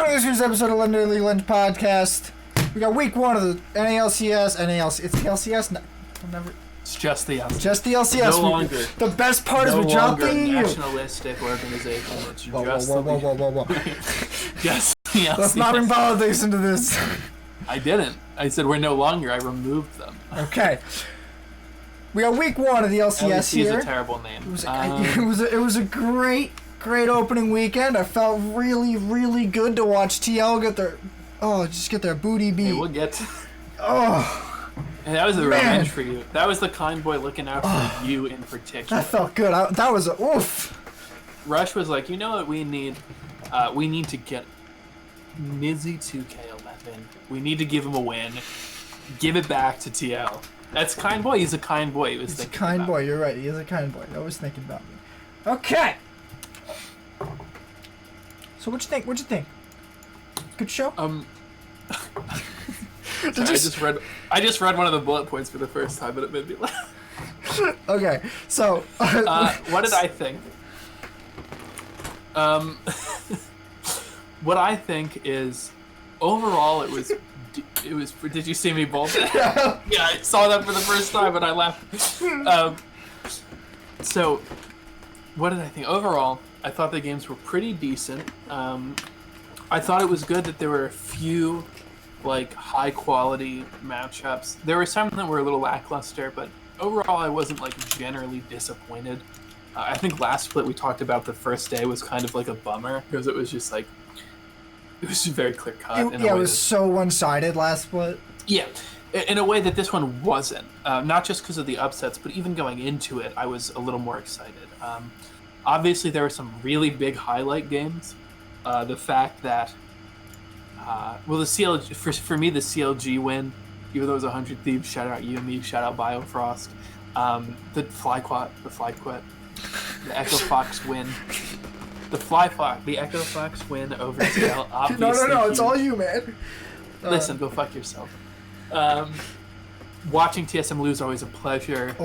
Welcome to this week's episode of London League Lunch Podcast. We got week 1 of the NALCS. It's the LCS? No, I'll never... It's just the LCS. Just the LCS. No longer. The best part is we dropped the EU. Nationalistic organization. It's Whoa. Just the LCS. Let's not bring politics into this. I didn't. I said we're no longer. I removed them. Okay. We got week 1 of the LCS here. is a terrible name. It was a great opening weekend. I felt really good to watch TL get their booty beat. Hey, we'll get to... And that was a revenge for you. That was the kind boy looking out for you in particular. That felt good. That was a oof. Rush was like, you know what we need? We need to get Nizzy 2K11. We need to give him a win. Give it back to TL. That's kind boy. He's a kind boy. He's a kind boy. You're right. He is a kind boy. Always thinking about me. Okay. So what'd you think? Good show? Sorry, I just read one of the bullet points for the first time, but it made me laugh. Okay, so what did I think? What I think is overall it was. Did you see me bolt? Yeah, I saw that for the first time and I laughed. So, what did I think? Overall, I thought the games were pretty decent. I thought it was good that there were a few high quality matchups. There were some that were a little lackluster, but overall I wasn't generally disappointed. I think last split we talked about the first day was kind of a bummer because it was just it was very clear cut. It was so one-sided last split. Yeah, in a way that this one wasn't. Not just because of the upsets, but even going into it, I was a little more excited. Obviously, there were some really big highlight games. The fact that, the CLG for me, the CLG win, even though it was 100 Thieves, shout out Yummi, shout out Biofrost, the Flyquet, the Echo Fox win. The Echo Fox win over TL, obviously. No, it's all you, man. Listen, go fuck yourself. Watching TSM lose always a pleasure.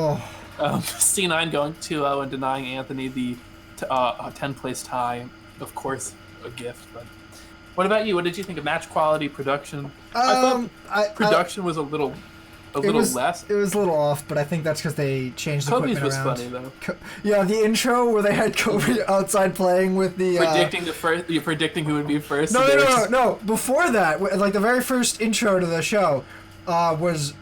C9 going 2-0 and denying Anthony the 10th place tie, of course, a gift. But what about you? What did you think of match quality, production? I thought production was a little less. It was a little off, but I think that's because they changed the Kobe's equipment around. was funny though. Yeah, the intro where they had Kobe outside playing with the You're predicting who would be first. No. Before that, the very first intro to the show was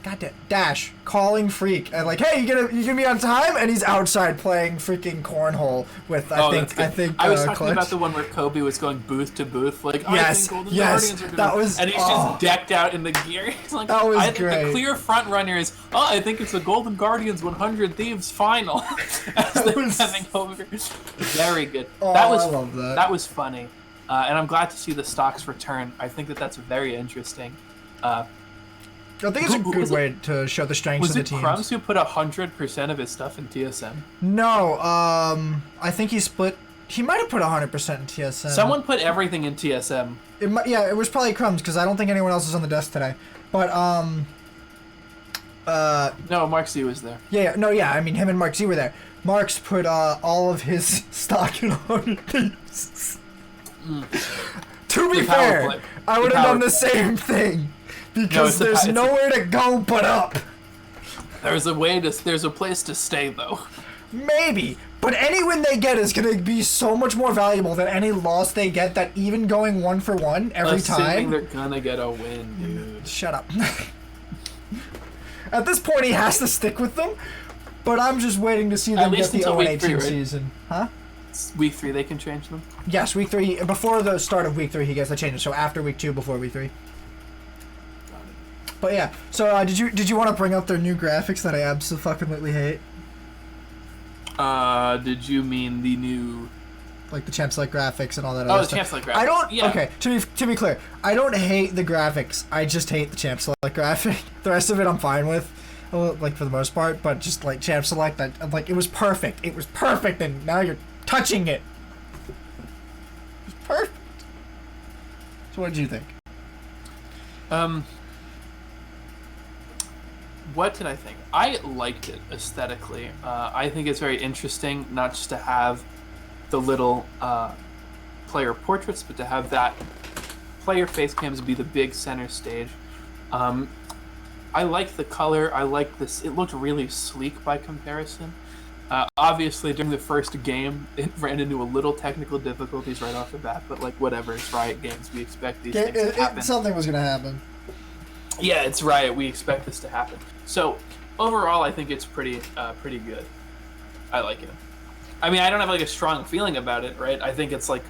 goddamn Dash calling Freak and hey, you gonna be on time, and he's outside playing freaking cornhole with I think I was talking Clutch. about the one where Kobe was going booth to booth yes, I think Golden Guardians are gonna, and he's just decked out in the gear. He's like, that was I think great. The clear front runner is I think it's the Golden Guardians 100 Thieves final. As they're coming over. Very good. I love that. That was funny. And I'm glad to see the stocks return. I think that's very interesting. I think it's a good way to show the strengths of the teams. Was it Crumbs who put 100% of his stuff in TSM? No, I think he might have put 100% in TSM. Someone put everything in TSM. It was probably Crumbs because I don't think anyone else is on the desk today. But no, Mark Z was there. I mean him and Mark Z were there. Mark's put all of his stock in 100 Thieves. To be fair, I would have done the same thing. Because there's nowhere to go but up. There's a place to stay though. Maybe, but any win they get is gonna be so much more valuable than any loss they get. That even going 1-for-1 every time. They're gonna get a win, dude. Shut up. At this point, he has to stick with them. But I'm just waiting to see them get the 0-18 season. Huh? Week 3 they can change them. Yes, week 3 before the start of week 3 he gets the changes. So after week 2, before week 3. But yeah, so did you want to bring up their new graphics that I absolutely hate? Did you mean the new... the Champs Select graphics and all that other stuff? The Champs Select graphics. Yeah. Okay, to be clear, I don't hate the graphics. I just hate the Champs Select graphic. The rest of it I'm fine with, for the most part. But just Champs Select, it was perfect. It was perfect, and now you're touching it. It was perfect. So what did you think? What did I think? I liked it aesthetically. I think it's very interesting not just to have the little player portraits, but to have that player face cams be the big center stage. I like the color. I like this. It looked really sleek by comparison. Obviously, during the first game, it ran into a little technical difficulties right off the bat, but like whatever, it's Riot Games. We expect these things to happen. Something was going to happen. Yeah, it's Riot. We expect this to happen. So overall, I think it's pretty good. I like it. I mean, I don't have like a strong feeling about it, right? I think it's like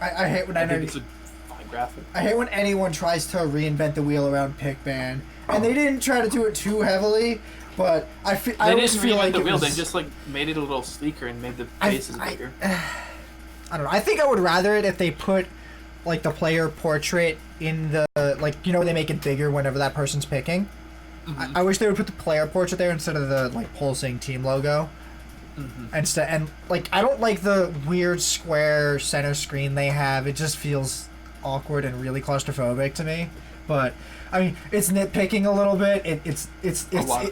I hate when I know it's a fine graphic. I hate when anyone tries to reinvent the wheel around pick ban, and they didn't try to do it too heavily. But I always feel like the wheel. They just like made it a little sleeker and made the faces bigger. I don't know. I think I would rather it if they put like the player portrait in the like when they make it bigger whenever that person's picking. Mm-hmm. I wish they would put the player portrait there instead of the like pulsing team logo. Mm-hmm. And like I don't like the weird square center screen they have. It just feels awkward and really claustrophobic to me. But I mean, it's nitpicking a little bit. It's a lot.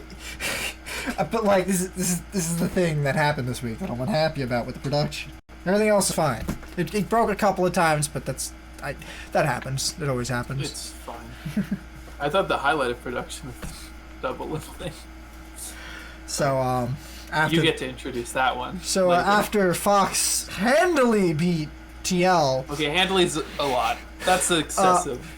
But like this is the thing that happened this week that I'm unhappy about with the production. Everything else is fine. It broke a couple of times, but that happens. It always happens. It's fine. I thought the highlight of production was the double lifting. So after you get to introduce that one. So after Fox handily beat TL. Okay, handily a lot. That's excessive.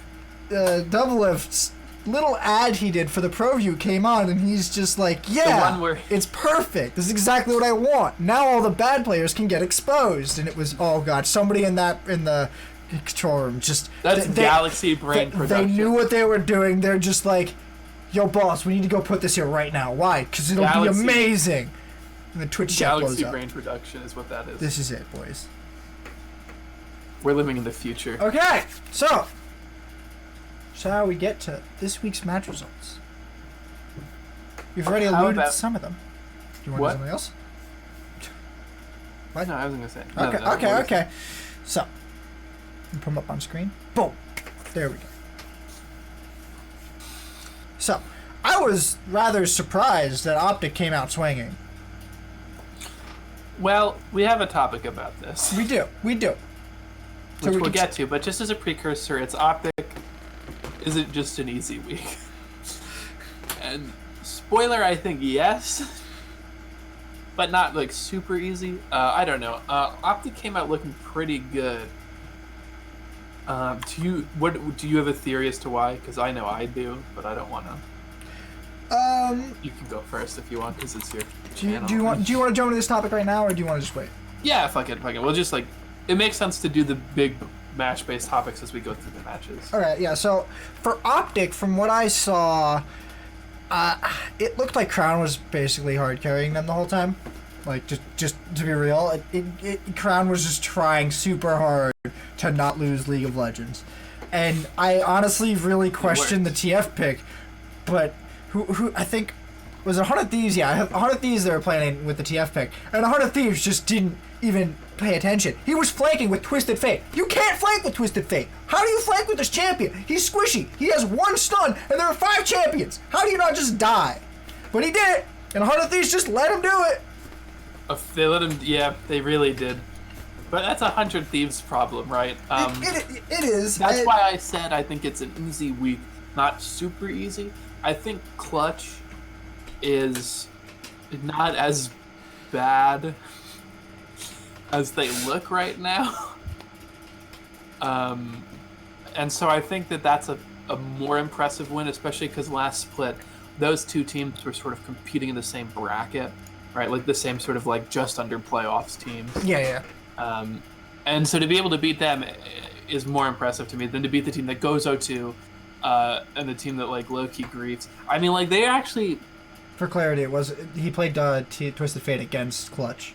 Double Lift's little ad he did for the ProView came on, and he's just like, yeah, it's perfect. This is exactly what I want. Now all the bad players can get exposed. And it was, oh god, somebody in the control room just... That's Galaxy Brain production. They knew what they were doing. They're just like, yo, boss, we need to go put this here right now. Why? Because it'll be amazing. And the Twitch chat blows up. Galaxy Brain production is what that is. This is it, boys. We're living in the future. Okay, so shall we get to this week's match results? We've already alluded to some of them. Do you want to do something else? What? No, I wasn't going to say. Okay. So, put them up on screen. Boom. There we go. So, I was rather surprised that Optic came out swinging. Well, we have a topic about this. We do. Which we'll get to, but just as a precursor, it's Optic isn't just an easy week. And spoiler, I think yes, but not like super easy. I don't know. Optic came out looking pretty good. Do you have a theory as to why? Because I know I do, but I don't want to. You can go first if you want, because it's your channel. Do you want to jump into this topic right now, or do you want to just wait? Yeah, fuck it. We'll just like, it makes sense to do the big match-based topics as we go through the matches. All right, yeah. So for Optic, from what I saw, it looked like Crown was basically hard carrying them the whole time. Like just to be real, Crown was just trying super hard to not lose League of Legends, and I honestly really questioned the TF pick, but who I think was it 100 Thieves? Yeah, 100 Thieves they were playing with the TF pick, and 100 Thieves just didn't even pay attention. He was flanking with Twisted Fate. You can't flank with Twisted Fate. How do you flank with this champion? He's squishy. He has one stun, and there are 5 champions. How do you not just die? But he did it, and 100 Thieves just let him do it. They let him, yeah, they really did. But that's 100 Thieves' problem, right? It is. That's why I said I think it's an easy week, not super easy. I think Clutch is not as bad as they look right now. And so I think that's a more impressive win, especially because last split, those two teams were sort of competing in the same bracket, right? Like the same sort of like just under playoffs teams. Yeah. And so to be able to beat them is more impressive to me than to beat the team that goes 0-2 and the team that like low-key griefs. I mean, like they actually... For clarity, he played Twisted Fate against Clutch.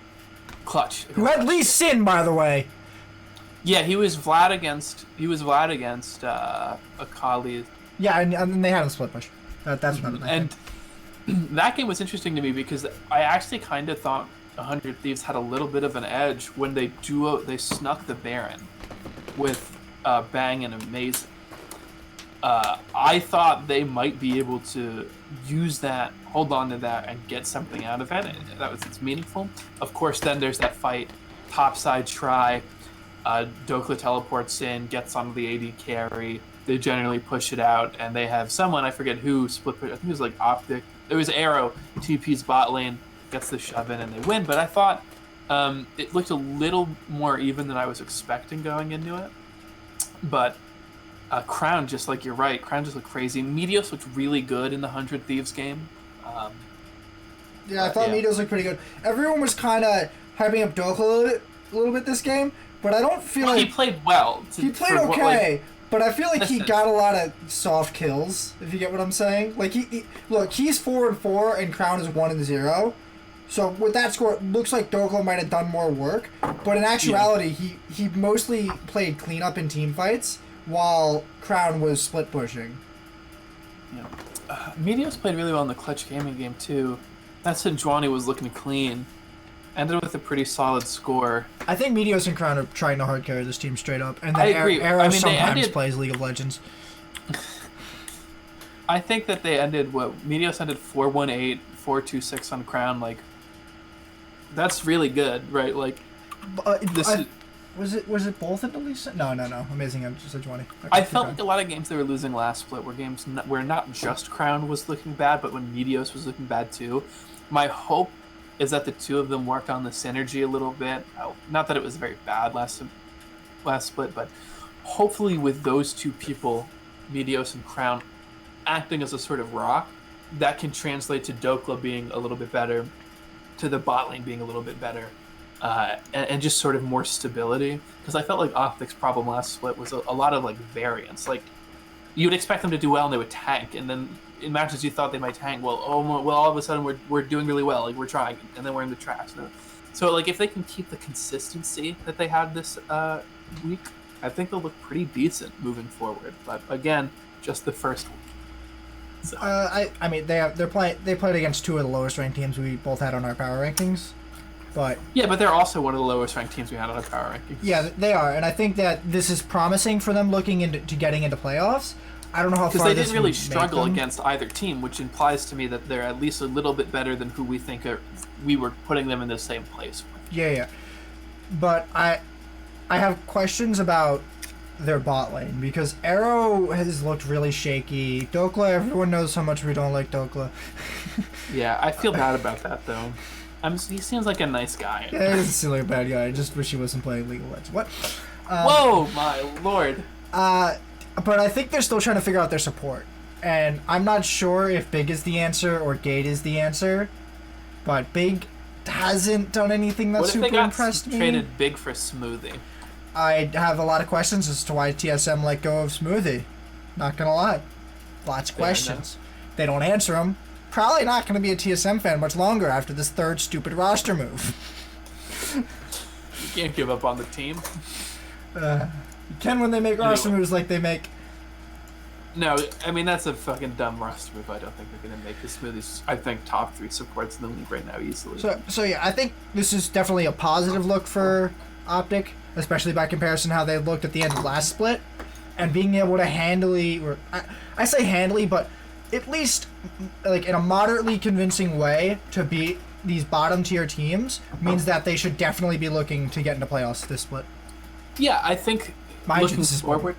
Who had Lee Sin, by the way. Yeah, he was Vlad against Akali. Yeah, and they had him split push. That's another thing. And that game was interesting to me because I actually kind of thought 100 Thieves had a little bit of an edge when they snuck the Baron with Bang and Amazing. I thought they might be able to use that, hold on to that, and get something out of it. It's meaningful. Of course, then there's that fight, topside try. Dokla teleports in, gets onto the AD carry. They generally push it out, and they have someone, I forget who, split push. I think it was like Optic. It was Arrow, TP's bot lane, gets the shove in, and they win. But I thought it looked a little more even than I was expecting going into it. But Crown, just like you're right, Crown just looked crazy. Meteos looked really good in the 100 Thieves game. Yeah, I thought Meteos looked pretty good. Everyone was kind of hyping up Dokla a little bit this game, but I don't feel like... He played well. He played okay, but I feel like he got a lot of soft kills, if you get what I'm saying. Like, look, he's 4-4, and Crown is 1-0. So with that score, it looks like Dokla might have done more work, but in actuality, he mostly played cleanup in team fights, while Crown was split pushing. Yeah. Meteos played really well in the clutch gaming game, too. That Sejuani was looking clean. Ended with a pretty solid score. I think Meteos and Crown are trying to hard carry this team straight up. And then I agree. Arrow sometimes plays League of Legends. I think that they ended, Meteos ended 4-1-8, 4-2-6 on Crown. Like, that's really good, right? Like, was it both at least? No. Amazing on Sejuani. I felt like a lot of games they were losing last split were games where not just Crown was looking bad, but when Meteos was looking bad too. My hope is that the two of them work on the synergy a little bit. Not that it was very bad last split, but hopefully with those two people, Meteos and Crown, acting as a sort of rock, that can translate to Dokla being a little bit better, to the bot lane being a little bit better, and just sort of more stability. Because I felt like Optic's problem last split was a lot of like variance. Like, you would expect them to do well and they would tank, and then in matches you thought they might tank, all of a sudden we're doing really well, like we're trying, and then we're in the trash. So like if they can keep the consistency that they had this week, I think they'll look pretty decent moving forward. But again, just the first week. So. I mean they played against two of the lowest ranked teams we both had on our power rankings, but but they're also one of the lowest ranked teams we had on our power rankings. Yeah, they are, and I think that this is promising for them looking into getting into playoffs. I don't know how far because they didn't really struggle against either team, which implies to me that they're at least a little bit better than who we think we were putting them in the same place with. Yeah. But I have questions about their bot lane, because Arrow has looked really shaky. Dokla, everyone knows how much we don't like Dokla. Yeah, I feel bad about that though. He seems like a nice guy. Yeah, he doesn't seem like a bad guy. I just wish he wasn't playing League of Legends. What? Whoa, my lord. But I think they're still trying to figure out their support. And I'm not sure if Big is the answer or Gate is the answer. But Big hasn't done anything that super impressed me. Traded Big for Smoothie? I have a lot of questions as to why TSM let go of Smoothie. Not gonna lie. Lots of questions. They don't answer them. Probably not gonna be a TSM fan much longer after this third stupid roster move. You can't give up on the team. You can when they make roster moves like they make. No, I mean, that's a fucking dumb roster move. I don't think they're going to make the Smoothies. I think top 3 supports in the league right now easily. So yeah, I think this is definitely a positive look for Optic, especially by comparison how they looked at the end of last split, and being able to handily, or I say handily, but at least like in a moderately convincing way to beat these bottom tier teams means that they should definitely be looking to get into playoffs this split. Yeah, I think looking forward.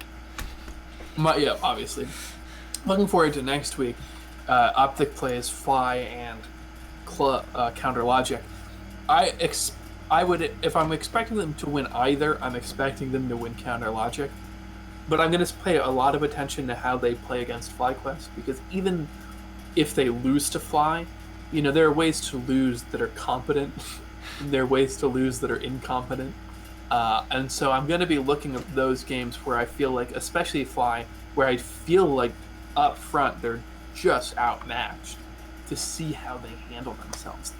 Obviously. Looking forward to next week. Optic plays Fly and Counter Logic. I would, if I'm expecting them to win either, I'm expecting them to win Counter Logic. But I'm going to pay a lot of attention to how they play against FlyQuest, because even if they lose to Fly, there are ways to lose that are competent. There are ways to lose that are incompetent. And so I'm going to be looking at those games where I feel like, especially Fly, where I feel like up front they're just outmatched, to see how they handle themselves.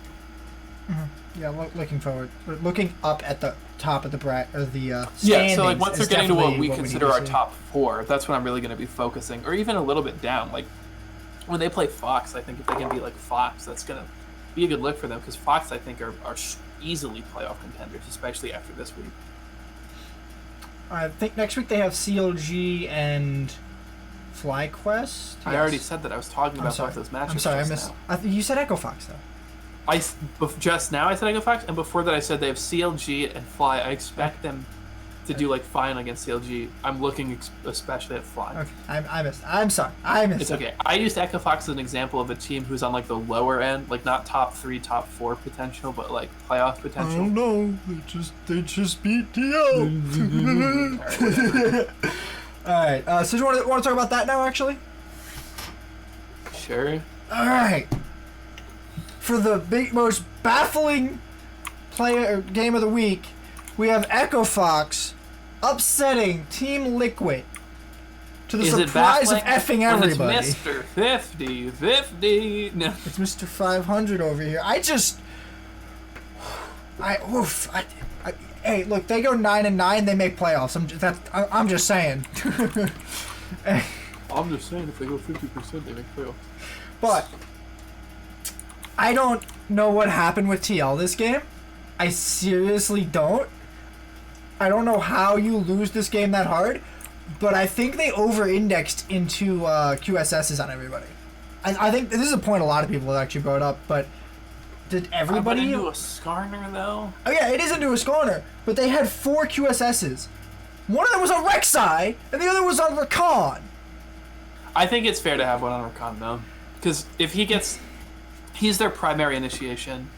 Mm-hmm. Yeah, looking forward. Looking up at the top of the standings. Yeah, so like once they're getting to what we consider our top 4, that's when I'm really going to be focusing, or even a little bit down. Like when they play Fox, I think if they can be like Fox, that's going to be a good look for them, because Fox, I think, are easily playoff contenders, especially after this week. I think next week they have CLG and FlyQuest. I already said that. I was talking about both those matches. I'm sorry, I missed. You said Echo Fox though. Just now I said Echo Fox, and before that I said they have CLG and Fly. I expect them to do like fine against CLG. I'm looking especially at Fly. Okay, I missed. I'm sorry. I missed. It's okay. I used Echo Fox as an example of a team who's on like the lower end, like not top 3, top 4 potential, but like playoff potential. Oh no, they just beat TL. All right. So do you want to talk about that now, actually? Sure. All right. For the most baffling game of the week, we have Echo Fox upsetting Team Liquid to the surprise of effing everybody. It's Mr. 50. No. It's Mr. 500 over here. Hey, look, they go 9-9, they make playoffs. I'm just saying. I'm just saying, if they go 50%, they make playoffs. But I don't know what happened with TL this game. I seriously don't. I don't know how you lose this game that hard, but I think they over-indexed into QSSs on everybody. I think this is a point a lot of people have actually brought up, but did everybody... into a Skarner, though? Oh yeah, it is into a Skarner, but they had 4 QSSs. One of them was on Rek'Sai, and the other was on Rakan. I think it's fair to have one on Rakan, though. Because if he gets... He's their primary initiation,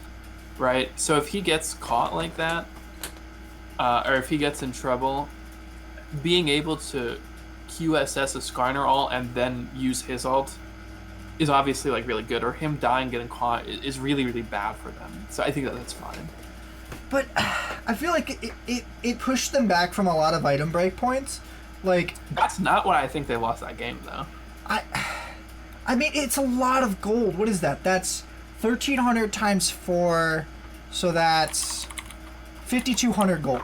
right? So if he gets caught like that, or if he gets in trouble, being able to QSS a Skarner ult and then use his ult is obviously like really good, or him dying getting caught is really, really bad for them. So I think that's fine. But I feel like it pushed them back from a lot of item break points. Like, that's not why I think they lost that game, though. I mean, it's a lot of gold. What is that? That's 1,300 times 4, so that's 5,200 gold.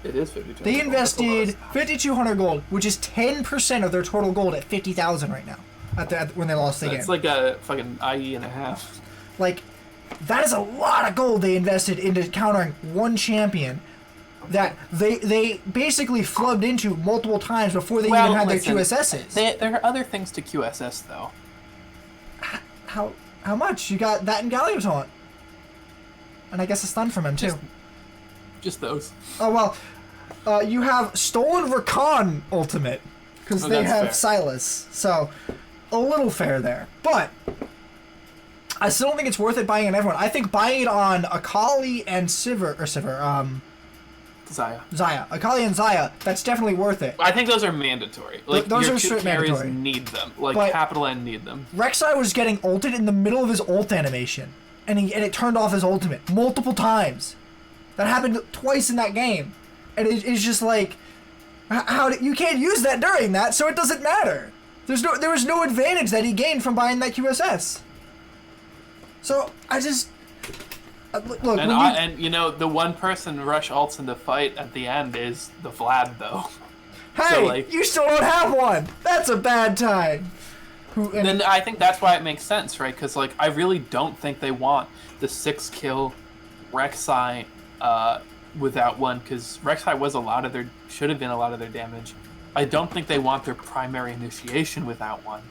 It is 5,200. They invested 5,200 gold, which is 10% of their total gold at 50,000 right now. When they lost the game. It's like a fucking IE and a half. Like, that is a lot of gold they invested into countering one champion that they basically flubbed into multiple times before they even had their QSSs. There are other things to QSS, though. How much? You got that and Galio's on. And I guess a stun from him, too. Just those. Oh, well, you have Stolen Rakan ultimate, because they have fair. Silas. So, a little fair there. But I still don't think it's worth it buying on everyone. I think buying it on Akali and Xayah. Akali and Xayah, that's definitely worth it. I think those are mandatory. Like, those your are two carries mandatory. need them. Like, but capital N need them. Rek'Sai was getting ulted in the middle of his ult animation, and it turned off his ultimate multiple times. That happened twice in that game. And it's just like, you can't use that during that, so it doesn't matter. There was no advantage that he gained from buying that QSS. So I just look. And you know, the one person rush ults in the fight at the end is the Vlad, though. Hey, so, like, you still don't have one. That's a bad time. Then I think that's why it makes sense, right? Because like I really don't think they want the 6-kill Rek'Sai without one, because Rek'Sai should have been a lot of their damage. I don't think they want their primary initiation without one.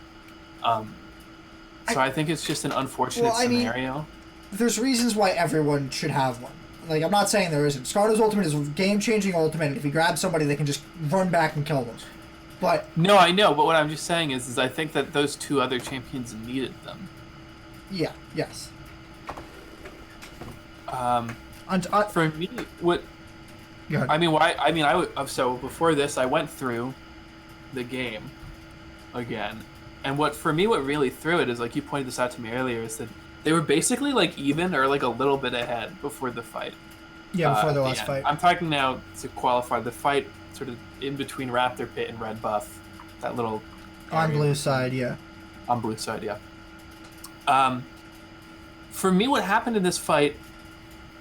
So I think it's just an unfortunate scenario. Mean, there's reasons why everyone should have one. Like, I'm not saying there isn't. Skarner's ultimate is a game-changing ultimate, and if he grabs somebody, they can just run back and kill them. But no, I know, but what I'm just saying is I think that those two other champions needed them. Yeah, yes. For me, what... Go ahead. I mean, so before this, I went through the game again, and what really threw it is, like you pointed this out to me earlier, is that they were basically like even or like a little bit ahead before the fight. Yeah, before the last fight. I'm talking now to qualify the fight, sort of in between Raptor Pit and Red Buff, that little on blue side, yeah. On blue side, yeah. For me, what happened in this fight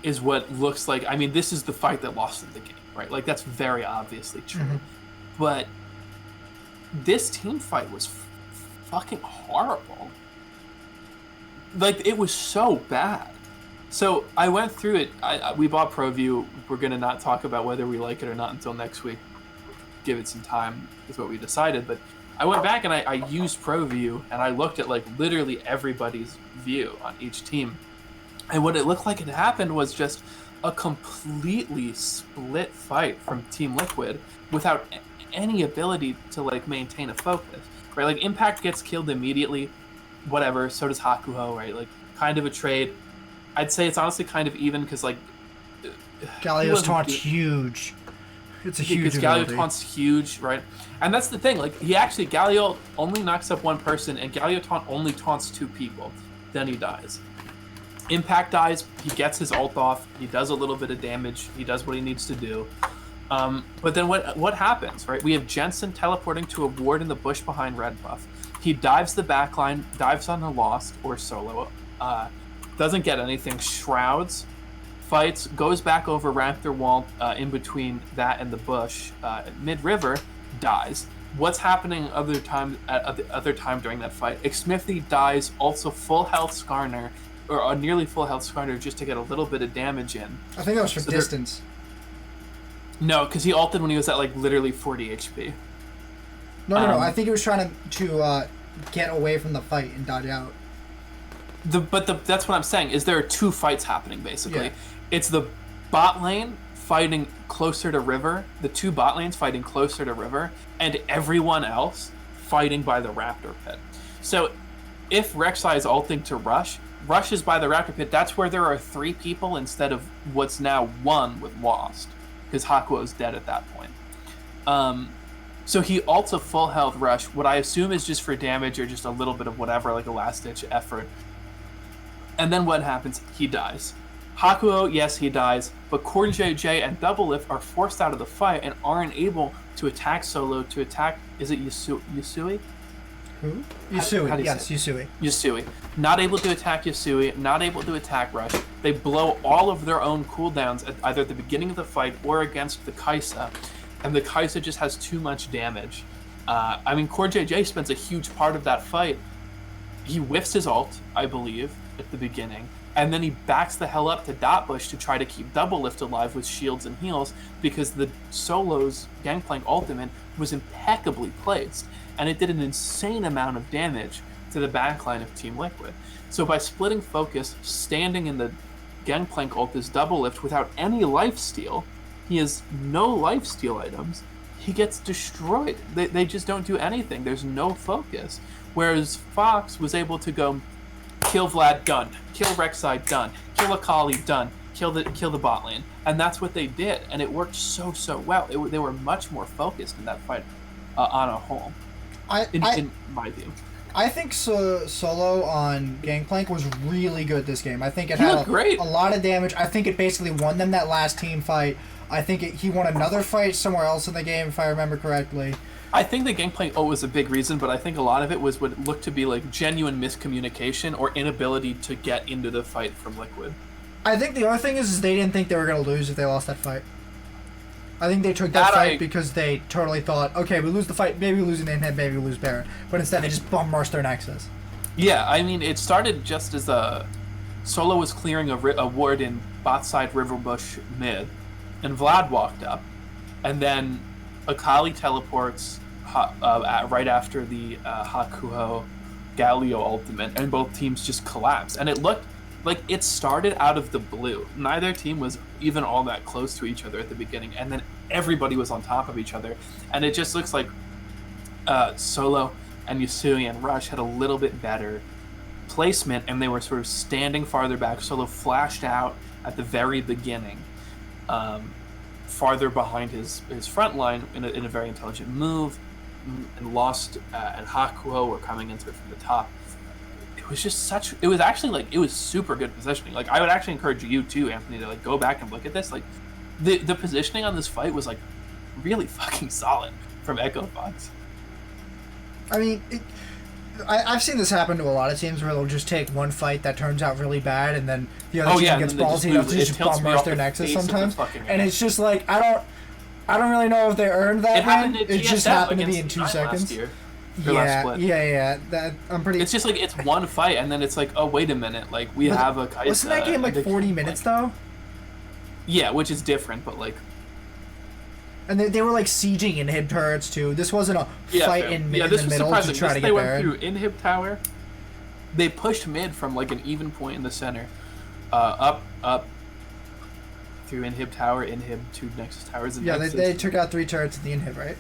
is what looks like, I mean, this is the fight that lost the game, right? Like, that's very obviously true. Mm-hmm. But this team fight was fucking horrible. Like, it was so bad. So I went through it. We bought ProView. We're going to not talk about whether we like it or not until next week. Give it some time is what we decided. But I went back and I used ProView, and I looked at, like, literally everybody's view on each team. And what it looked like it happened was just a completely split fight from Team Liquid without any ability to like maintain a focus, right? Like Impact gets killed immediately, whatever. So does Hakuho, right? Like kind of a trade. I'd say it's honestly kind of even because like Galio's taunt's huge. It's a huge Galio ability. taunt's huge, right? And that's the thing. Like Galio only knocks up one person, and Galio taunt only taunts 2 people. Then he dies. Impact dies. He gets his ult off. He does a little bit of damage. He does what he needs to do. But then what happens, right? We have Jensen teleporting to a ward in the bush behind red buff. He dives the backline, dives on a Lost or solo. Doesn't get anything. Shrouds. Fights, goes back over Raptor Wall in between that and the bush. Mid-river, dies. What's happening at the other time during that fight? Xmithy dies, also full health Skarner, or a nearly full health Skarner just to get a little bit of damage in. I think that was for distance. No, because he ulted when he was at like literally 40 HP. No. I think he was trying to get away from the fight and dodge out. That's what I'm saying, is there are 2 fights happening, basically. Yeah. It's the bot lane fighting closer to river, the 2 bot lanes fighting closer to river, and everyone else fighting by the Raptor Pit. So if Rek'Sai is ulting to rushes by the Raptor Pit, that's where there are 3 people instead of what's now 1 with Lost, because Hakuo is dead at that point. So he ults a full health rush, what I assume is just for damage or just a little bit of whatever, like a last-ditch effort. And then what happens? He dies. Hakuo, yes, he dies, but Core JJ and Doublelift are forced out of the fight and aren't able to attack solo, to attack, is it Yusui? Who? Yusui, yes, Yusui. Yusui. Not able to attack Yusui, not able to attack Rush. They blow all of their own cooldowns either at the beginning of the fight or against the Kai'Sa, and the Kai'Sa just has too much damage. I mean, Core JJ spends a huge part of that fight. He whiffs his ult, I believe, at the beginning, and then he backs the hell up to Dot Bush to try to keep Doublelift alive with shields and heals because the Solo's Gangplank ultimate was impeccably placed, and it did an insane amount of damage to the backline of Team Liquid. So by splitting focus, standing in the Gangplank ult as Doublelift without any lifesteal, he has no lifesteal items, he gets destroyed. They just don't do anything. There's no focus. Whereas Fox was able to go kill Vlad, done. Kill Rek'Sai, done. Kill Akali, done. Kill the bot lane. And that's what they did. And it worked so well. They were much more focused in that fight on a whole. In my view. I think Solo on Gangplank was really good this game. I think it had a lot of damage. I think it basically won them that last team fight. I think he won another fight somewhere else in the game, if I remember correctly. I think the Gangplank was a big reason, but I think a lot of it was what looked to be like genuine miscommunication or inability to get into the fight from Liquid. I think the other thing is they didn't think they were going to lose if they lost that fight. I think they took that fight because they totally thought, okay, we lose the fight, maybe we lose an Inhead, maybe we lose Baron. But instead they just bum rushed their Nexus. Yeah, I mean, it started just as Solo was clearing a ward in bot side Riverbush mid, and Vlad walked up, and then Akali teleports right after the Hakuho Galio ultimate, and both teams just collapse. And it looked like it started out of the blue. Neither team was even all that close to each other at the beginning, and then everybody was on top of each other. And it just looks like Solo and Yusui and Rush had a little bit better placement, and they were sort of standing farther back. Solo flashed out at the very beginning, farther behind his front line in a very intelligent move, and Lost and Hakuho were coming into it from the top. It was just it was super good positioning. Like, I would actually encourage you too, Anthony, to like go back and look at this. Like, the positioning on this fight was like really fucking solid from Echo Fox. I mean, I've seen this happen to a lot of teams where they'll just take one fight that turns out really bad, and then the other team gets ballsy enough to just bum rush their Nexus sometimes. And it's just like, I don't really know if they earned that win. It just happened to be in 2 seconds. Yeah. That I'm pretty. It's just like it's one fight, and then it's like, oh wait a minute, like we have a Kai'Sa. Wasn't that game like 40 minutes though? Yeah, which is different, but like. And they were like sieging inhib turrets too. This wasn't a fight in the middle to try to get Baron. They went through inhib tower. They pushed mid from like an even point in the center, up, through Inhib Tower, Inhib, 2 Nexus Towers, and Yeah, Nexus. they took out 3 turrets in the Inhib, right?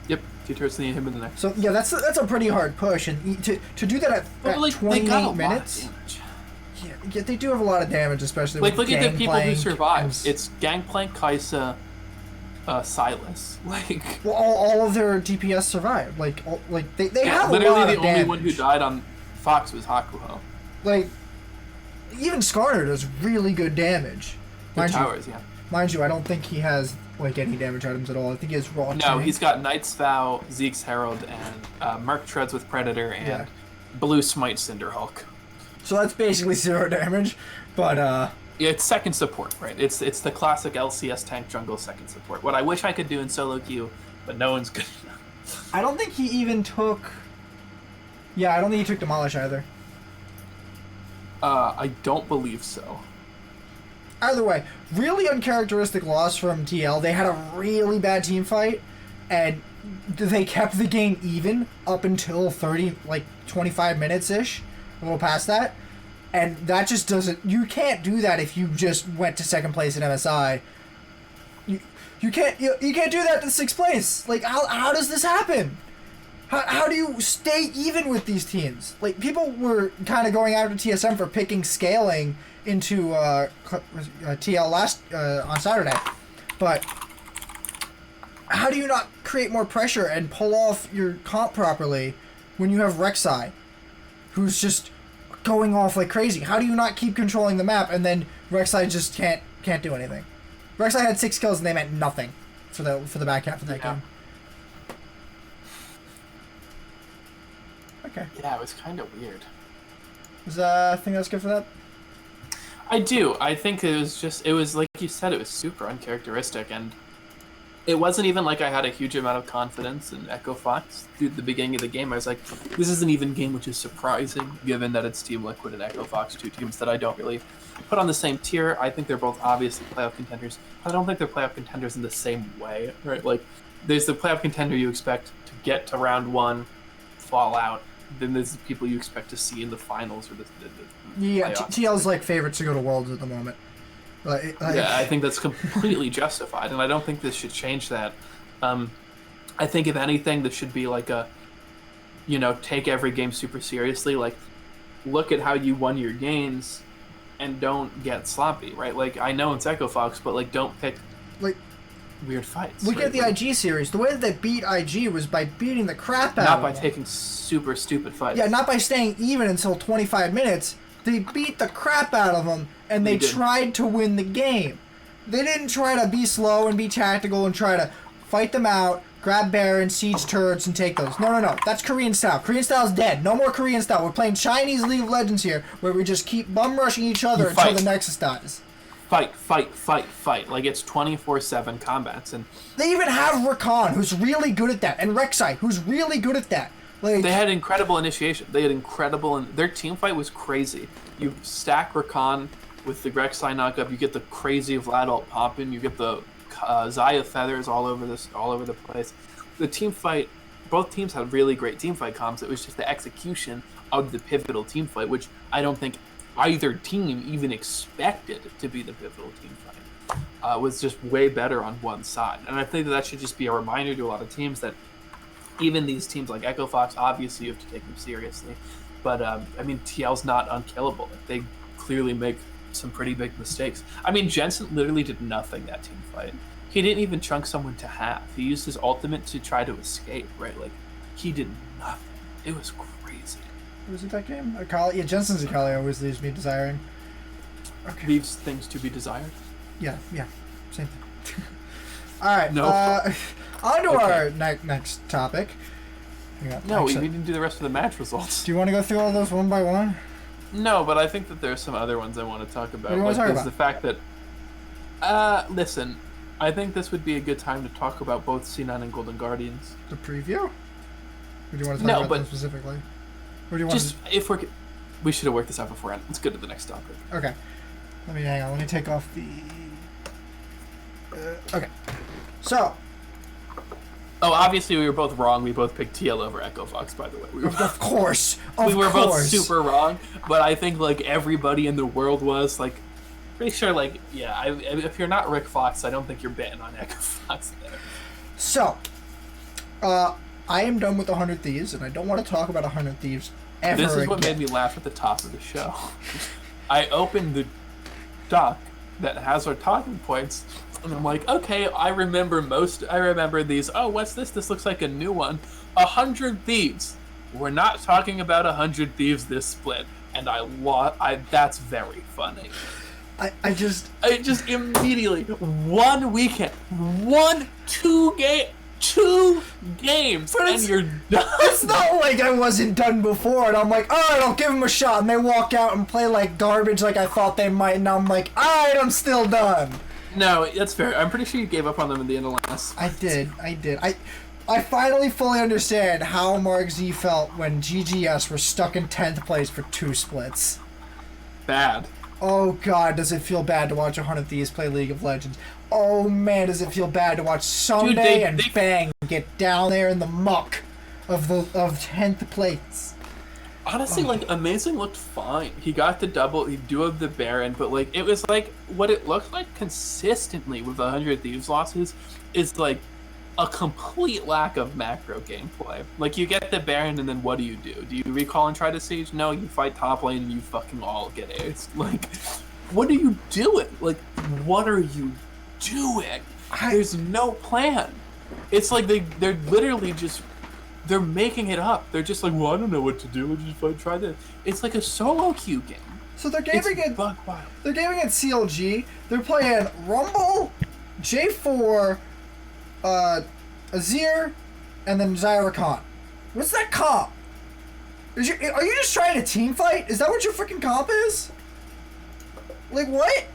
Yep, 2 turrets in the Inhib and the Nexus. So yeah, that's a pretty hard push, and to do that at like, 28 minutes. Yeah, they do have a lot of damage, especially like with look at the people who Gangplank survive. and- It's Gangplank, Kaisa, Silas. Like, well, all of their DPS survived. Like they have a literally lot the of only damage. one who died on Fox was Hakuho. Like even Skarner does really good damage. The towers, yeah. Mind you, I don't think he has like any damage items at all. I think he has raw. No, tank. he's got Knight's Vow, Zeke's Herald, and Merc Treads with Predator, and Blue Smite Cinderhulk. So that's basically 0 damage, but yeah, it's second support, right? It's the classic LCS tank jungle second support. What I wish I could do in solo queue, but no one's good enough. I don't think he even took. Yeah, I don't think he took Demolish either. I don't believe so. Either way, really uncharacteristic loss from TL. They had a really bad team fight, and they kept the game even up until 25 minutes ish, a little past that, and that just doesn't. You can't do that if you just went to second place in MSI. You can't do that to 6th place. Like how does this happen? How do you stay even with these teams? Like people were kind of going after TSM for picking scaling into TL last on Saturday, but how do you not create more pressure and pull off your comp properly when you have Rek'Sai, who's just going off like crazy? How do you not keep controlling the map and then Rek'Sai just can't do anything? Rek'Sai had 6 kills and they meant nothing for the back half of that game. Okay. Yeah, it was kind of weird. Is I think that's good for that? I do. I think it was like you said, it was super uncharacteristic, and it wasn't even like I had a huge amount of confidence in Echo Fox through the beginning of the game. I was like, this is an even game, which is surprising, given that it's Team Liquid and Echo Fox, 2 teams that I don't really put on the same tier. I think they're both obviously playoff contenders, but I don't think they're playoff contenders in the same way, right? Like, there's the playoff contender you expect to get to round 1, fall out. Then there's the people you expect to see in the finals or the yeah, playoffs. TL's like favorites to go to Worlds at the moment. Yeah, I think that's completely justified, and I don't think this should change that. I think if anything, this should be like a, take every game super seriously. Like, look at how you won your games, and don't get sloppy, right? Like, I know it's Echo Fox, but like, don't pick weird fights. Look right? at the IG series. The way that they beat IG was by beating the crap out of them. Not by taking super stupid fights. Yeah, not by staying even until 25 minutes. They beat the crap out of them, and they tried to win the game. They didn't try to be slow and be tactical and try to fight them out, grab Baron, siege turrets, and take those. No. That's Korean style. Korean style's dead. No more Korean style. We're playing Chinese League of Legends here, where we just keep bum rushing each other until the Nexus dies. Fight. Like, it's 24/7 combats, and they even have Rakan, who's really good at that, and Rek'Sai, who's really good at that. Like, they had incredible initiation. They had and their team fight was crazy. You stack Rakan with the Rek'Sai knockup, you get the crazy Vlad ult popping, you get the Xayah feathers all over the place. The team fight, both teams had really great team fight comps. It was just the execution of the pivotal team fight, which I don't think either team even expected to be the pivotal team fight. Was just way better on one side. And I think that should just be a reminder to a lot of teams that even these teams like Echo Fox, obviously you have to take them seriously. But, TL's not unkillable. They clearly make some pretty big mistakes. Jensen literally did nothing that team fight. He didn't even chunk someone to half. He used his ultimate to try to escape, right? Like, he did nothing. It was crazy. Was it that game? Akali? Yeah, Jensen's Akali always leaves me desiring. Okay. Leaves things to be desired? Yeah, same thing. Alright, no. On to our next topic. No, we didn't do the rest of the match results. Do you want to go through all those one by one? No, but I think that there's some other ones I want to talk about. What do you want to talk about? The fact that, listen, I think this would be a good time to talk about both C9 and Golden Guardians. The preview? Or do you want to talk about them specifically? Or do you want we should have worked this out beforehand. Let's go to the next topic. Okay. Hang on. Let me take off the... okay. So... Oh, obviously we were both wrong. We both picked TL over Echo Fox, by the way. Of course. We were both super wrong, but I think, like, everybody in the world was, like, Pretty sure, like, yeah, if you're not Rick Fox, I don't think you're betting on Echo Fox there. So, I am done with 100 Thieves, and I don't want to talk about 100 Thieves ever This is what again. made me laugh at the top of the show. I opened the doc that has our talking points, and I'm like, okay, I remember these. Oh, what's this? This looks like a new one. 100 Thieves. We're not talking about 100 Thieves this split, and that's very funny. I just immediately, one weekend, two games, and you're done. It's not like I wasn't done before, and I'm like, alright, I'll give them a shot, and they walk out and play like garbage like I thought they might, and I'm like, alright, I'm still done. No, that's fair. I'm pretty sure you gave up on them at the end of last. I did. I finally fully understand how Mark Z felt when GGS were stuck in 10th place for 2 splits. Bad. Oh god, does it feel bad to watch 100 Thieves play League of Legends? Oh man, does it feel bad to watch Sunday and Bang get down there in the muck of 10th place? Honestly, like, Amazing looked fine. He got the double, he duoed the Baron, but like, it was like, what it looked like consistently with 100 Thieves losses is like a complete lack of macro gameplay. Like, you get the Baron, and then what do? Do you recall and try to siege? No, you fight top lane and you fucking all get aced. Like, what are you doing? Like, what are you doing? There's no plan. It's like they're literally just, they're making it up. They're just like, well, I don't know what to do. We'll just try this. It's like a solo queue game. So they're gaming it. They're gaming at CLG. They're playing Rumble, J4, Azir, and then Zyra Khan. What's that comp? Are you just trying to team fight? Is that what your freaking comp is? Like, what?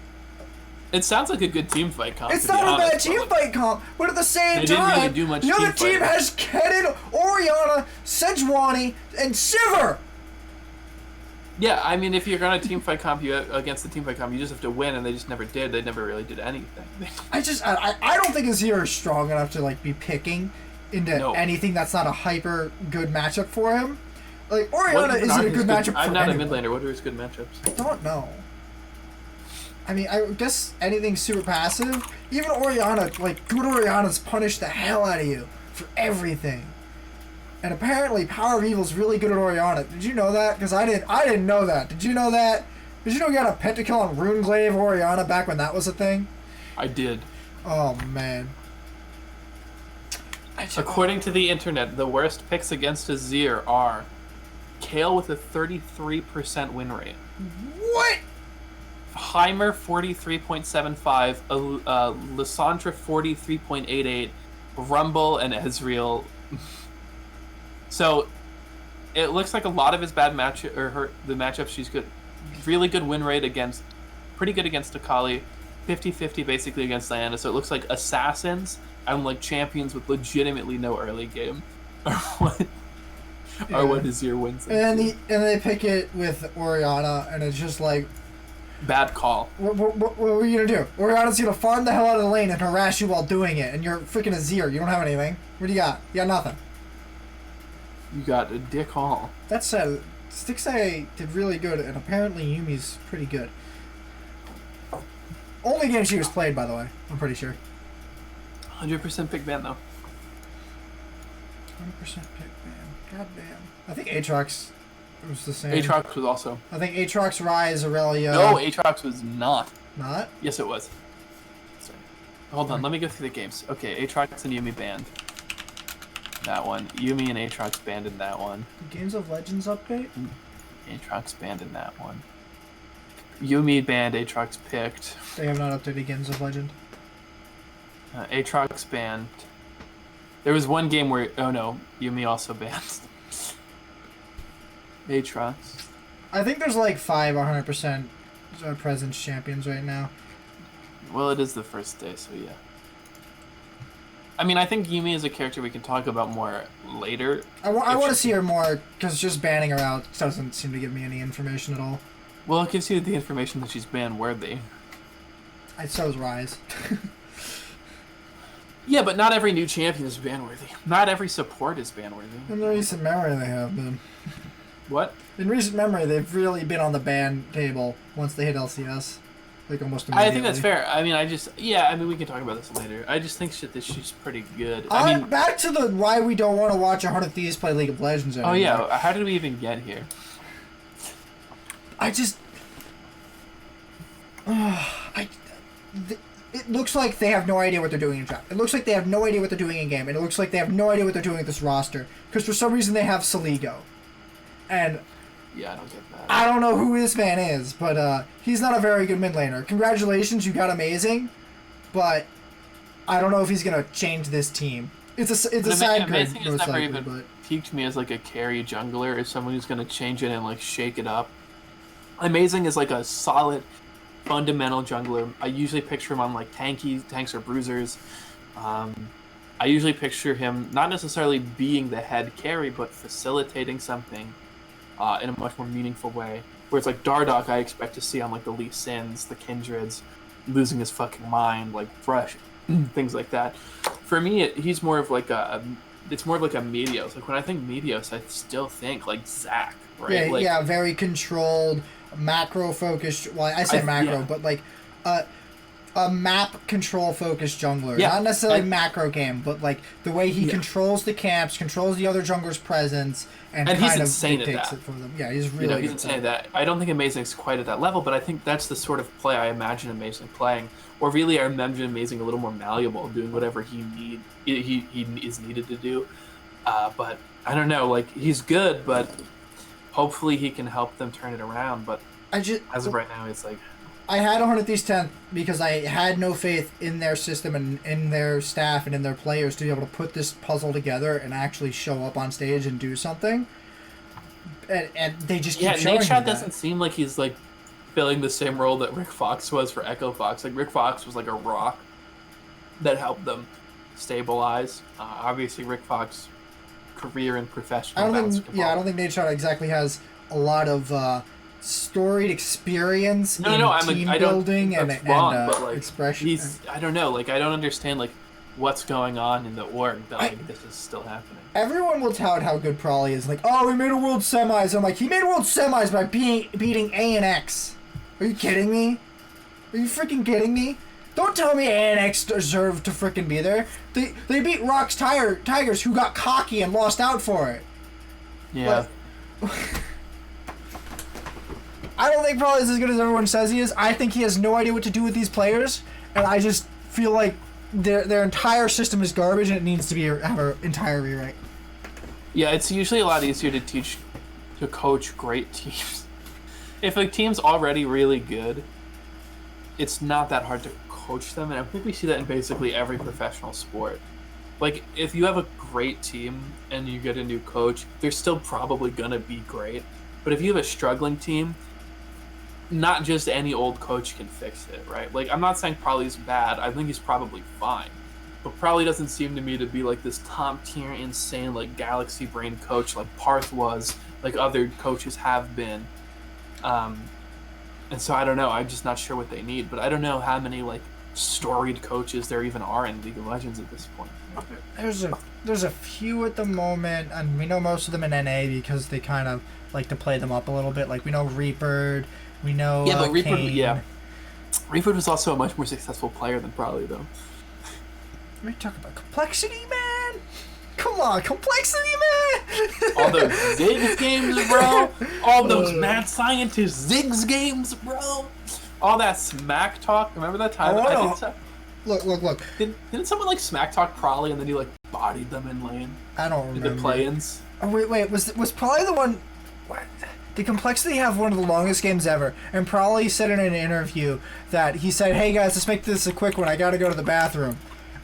It sounds like a good team fight comp. It's not a bad team fight comp, but at the same time, do much the other team has Kennen, Orianna, Sejuani, and Sivir. Yeah, I mean, if you're gonna team fight comp against the team fight comp, you just have to win, and they just never did. They never really did anything. I don't think Azir is strong enough to like be picking into anything that's not a hyper good matchup for him. Like, Orianna isn't a good matchup for I'm not anyone. a mid laner. What are his good matchups? I don't know. I mean, I guess anything super passive. Even Orianna, like, good Orianna's punish the hell out of you for everything. And apparently, Power of Evil's really good at Orianna. Did you know that? Because I didn't know that. Did you know that? Did you know you got a pentakill on Runeglaive Orianna back when that was a thing? I did. Oh, man. According to the internet, the worst picks against Azir are Kale with a 33% win rate. What? Heimer 43.75, Lissandra 43.88, Rumble and Ezreal. So it looks like a lot of his bad the matchups she's good, really good win rate against, pretty good against Akali, 50-50 basically against Diana. So it looks like assassins and like champions with legitimately no early game are what Azir wins. And they pick it with Orianna, and it's just like, bad call. What are you gonna do? Orianna's gonna farm the hell out of the lane and harass you while doing it, and you're freaking Azir. You don't have anything. What do you got? You got nothing. You got a dick haul. That said, Stixay did really good, and apparently Yumi's pretty good. Only game she was played, by the way. I'm pretty sure. 100% pick ban though. 100% pick ban. God damn. I think Aatrox was the same. Aatrox was also. I think Aatrox, Ryze, Aurelia. No, Aatrox was not. Not? Yes, it was. Sorry. Hold on, let me go through the games. Okay, Aatrox and Yummi banned. That one. Yummi and Aatrox banned in that one. The Games of Legends update? Aatrox banned in that one. Yummi banned, Aatrox picked. They have not updated Games of Legend. Aatrox banned. There was one game where, oh no, Yummi also banned. Aatrox. I think there's like 5 100% presence champions right now. Well, it is the first day, so yeah. I mean, I think Yummi is a character we can talk about more later. I want to see her more, because just banning her out doesn't seem to give me any information at all. Well, it gives you the information that she's ban-worthy. So is Ryze. Yeah, but not every new champion is ban-worthy. Not every support is ban-worthy. In recent memory, they have been. What? In recent memory, they've really been on the ban table once they hit LCS. like almost immediately. I think that's fair. I mean, we can talk about this later. I just think that she's pretty good. I mean, back to the why we don't want to watch 100 Thieves play League of Legends anymore. Oh yeah, how did we even get here? It looks like they have no idea what they're doing in chat. It looks like they have no idea what they're doing in game, and it looks like they have no idea what they're doing with this roster. Because for some reason they have Saligo, and yeah, I don't get that. I don't know who this man is, but he's not a very good mid laner. Congratulations, you got amazing, but I don't know if he's gonna change this team. It's a side grade, Amazing has never even piqued me as like a carry jungler, as someone who's gonna change it and like shake it up. Amazing is like a solid, fundamental jungler. I usually picture him on like tanks or bruisers. I usually picture him not necessarily being the head carry, but facilitating something in a much more meaningful way. Whereas like Dardoch, I expect to see on like the Lee Sins, the Kindreds, losing his fucking mind, like Fresh, things like that. For me, he's more of like it's more of like a Meteos. Like when I think Meteos, I still think like Zac, right? Yeah, like, yeah, very controlled, macro focused. Well, I say macro, but like a map control focused jungler. Yeah, not necessarily macro game, but like the way he controls the camps, controls the other jungler's presence, and kind he's of insane dictates at that. it for them. Yeah, he's really he's insane at that. I don't think Amazing's quite at that level, but I think that's the sort of play I imagine Amazing playing. Or really, I imagine Amazing a little more malleable, doing whatever he is needed to do. But I don't know, like he's good, but hopefully he can help them turn it around. But as of right now, it's like I had 100 Thieves 10th because I had no faith in their system and in their staff and in their players to be able to put this puzzle together and actually show up on stage and do something. And they just keep showing me Nadeshot that. doesn't seem like he's like filling the same role that Rick Fox was for Echo Fox. Like Rick Fox was like a rock that helped them stabilize. Obviously, Rick Fox career in professional basketball. I don't think Nadeshot exactly has a lot of storied experience in team building and expression. I don't know. Like I don't understand like what's going on in the org that like this is still happening. Everyone will tout how good Prawley is. Like, oh, he made a world semis. I'm like, he made world semis by beating A and X. Are you kidding me? Are you freaking kidding me? Don't tell me A and X deserve to freaking be there. They beat Rock's Tigers, who got cocky and lost out for it. Yeah. I don't think Prawley is as good as everyone says he is. I think he has no idea what to do with these players, and I just feel like their entire system is garbage and it needs to have an entire rewrite. Yeah, it's usually a lot easier to coach great teams. If a team's already really good, it's not that hard to coach them, and I think we see that in basically every professional sport. Like, if you have a great team and you get a new coach, they're still probably gonna be great. But if you have a struggling team, not just any old coach can fix it, right? Like, I'm not saying Prawley's bad. I think he's probably fine. But Prawley doesn't seem to me to be like this top-tier, insane, like, galaxy brain coach like Parth was, like other coaches have been. And so I don't know. I'm just not sure what they need. But I don't know how many, like, storied coaches there even are in League of Legends at this point. There's a few at the moment, and we know most of them in NA because they kind of like to play them up a little bit. Like, we know Reaper, we know but Reaper, Kane. Reaper was also a much more successful player than Prawley, though. Let me talk about complexity, man. Come on, complexity, man. All those Ziggs games, bro. All those mad scientist Ziggs games, bro. All that smack talk. Remember that time? Look. Didn't someone like smack talk Prawley and then he like bodied them in lane? I don't remember. In the play-ins. Oh wait. Was Prawley the one? What? Did Complexity have one of the longest games ever? And Prawley said in an interview that he said, "Hey guys, let's make this a quick one. I gotta go to the bathroom,"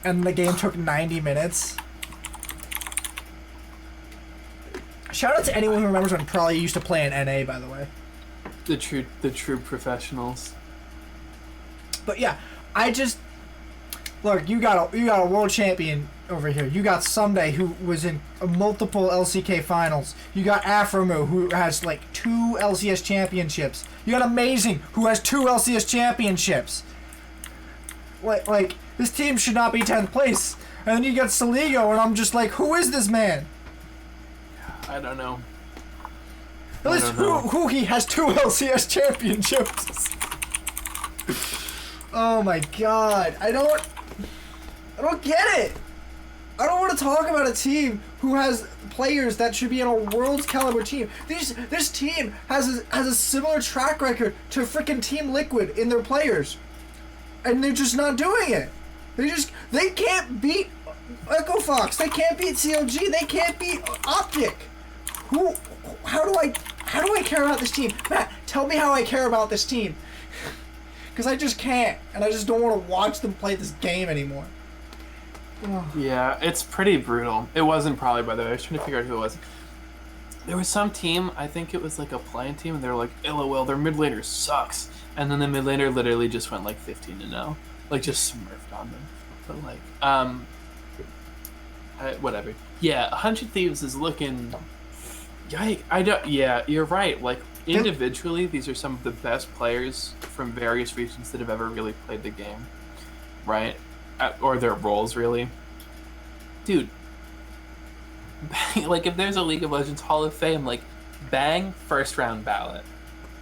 and the game took 90 minutes. Shout out to anyone who remembers when Prawley used to play in NA, by the way. The true professionals. But yeah, look, you got a world champion over here. You got Someday, who was in multiple LCK finals. You got Afromu, who has like 2 LCS championships. You got Amazing, who has 2 LCS championships. Like this team should not be 10th place. And then you got Saligo, and I'm just like, who is this man? I don't know. At least who he has 2 LCS championships. Oh my god. I don't get it. I don't want to talk about a team who has players that should be in a world caliber team. This team has a similar track record to freaking Team Liquid in their players, and they're just not doing it. They can't beat Echo Fox. They can't beat CLG. They can't beat Optic. How do I care about this team? Matt, tell me how I care about this team. Because I just can't, and I just don't want to watch them play this game anymore. Yeah, it's pretty brutal. It wasn't probably, by the way. I was trying to figure out who it was. There was some team, I think it was like a playing team, and they were like, LOL, their mid laner sucks. And then the mid laner literally just went like 15-0. Like, just smurfed on them. But like, whatever. Yeah, 100 Thieves is looking... Yikes. Yeah, you're right. Like, individually, these are some of the best players from various regions that have ever really played the game. Right? Or their roles, really. Dude, like, if there's a League of Legends Hall of Fame, like, Bang, first round ballot.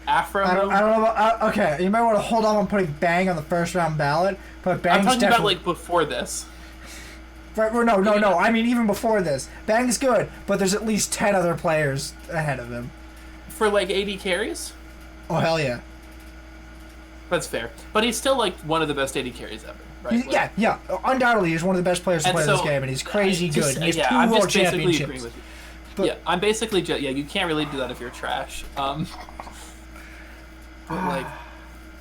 Afro. I don't know about, okay, you might want to hold off on putting Bang on the first round ballot, but Bang's I'm talking definitely... about, like, before this. No, I mean, even before this. Bang's good, but there's at least 10 other players ahead of him. For, like, AD carries? Oh, hell yeah. That's fair. But he's still, like, one of the best AD carries ever. Right? Yeah. Undoubtedly, he's one of the best players to play this game, and he's crazy good. And he has 2 I'm world just basically championships. agreeing with you. I'm basically just... Yeah, you can't really do that if you're trash. But, like...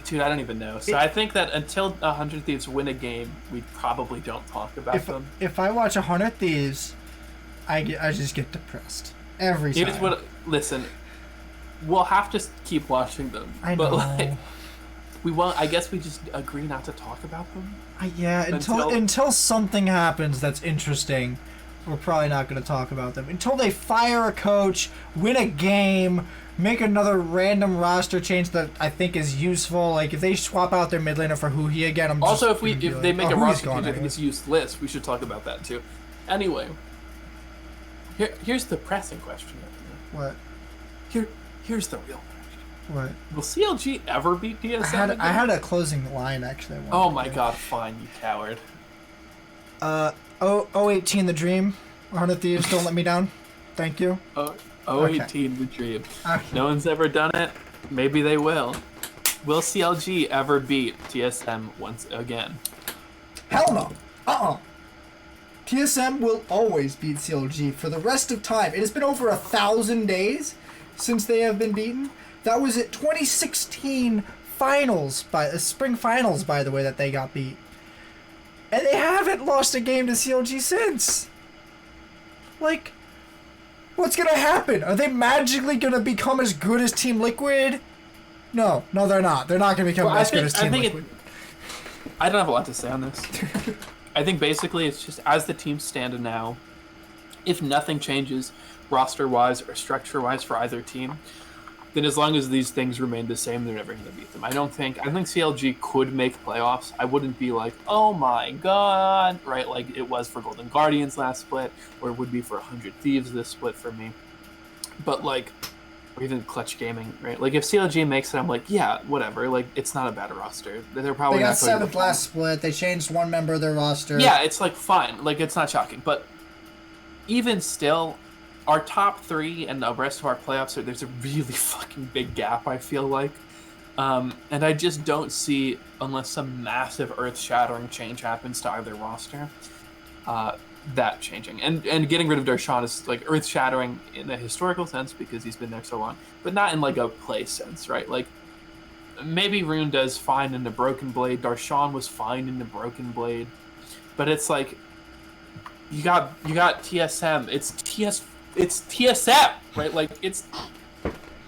Dude, I don't even know. So I think that until 100 Thieves win a game, we probably don't talk about them. If I watch 100 Thieves, I just get depressed. Every time. Listen, we'll have to keep watching them. I know. But, like... We won't. I guess we just agree not to talk about them. Until something happens that's interesting, we're probably not going to talk about them. Until they fire a coach, win a game, make another random roster change that I think is useful. Like if they swap out their mid laner for Huhi again, I'm also just if they make a roster change, I think anyway. it's useless. We should talk about that too. Anyway, here's the pressing question. What? Here's the real. What? Will CLG ever beat DSM? I had a closing line actually. Oh my god, fine, you coward. 018 the dream. 100 Thieves, don't let me down. Thank you. 018 the dream. Okay. No one's ever done it. Maybe they will. Will CLG ever beat TSM once again? Hell no. TSM will always beat CLG for the rest of time. It has been over 1,000 days since they have been beaten. That was at 2016 finals, spring finals, by the way, that they got beat. And they haven't lost a game to CLG since. Like, what's going to happen? Are they magically going to become as good as Team Liquid? No, they're not. They're not going to become as good as Team Liquid. I don't have a lot to say on this. I think basically it's just as the teams stand now, if nothing changes roster-wise or structure-wise for either team, then as long as these things remain the same, they're never going to beat them. I think CLG could make playoffs. I wouldn't be like, oh my god, right? Like it was for Golden Guardians last split, or it would be for 100 Thieves this split for me. But like, or even Clutch Gaming, right? Like if CLG makes it, I'm like, yeah, whatever. Like it's not a bad roster. They're probably they got not going 7th last split. They changed one member of their roster. Yeah, it's like fine. Like it's not shocking, but even still. Our top 3 and the rest of our playoffs, there's a really fucking big gap, I feel like. And I just don't see, unless some massive earth-shattering change happens to either roster, that changing. And getting rid of Darshan is like earth-shattering in a historical sense because he's been there so long, but not in like a play sense, right? Like, maybe Rune does fine in the Broken Blade, Darshan was fine in the Broken Blade, but it's like, you got TSM, it's TSM, right? Like,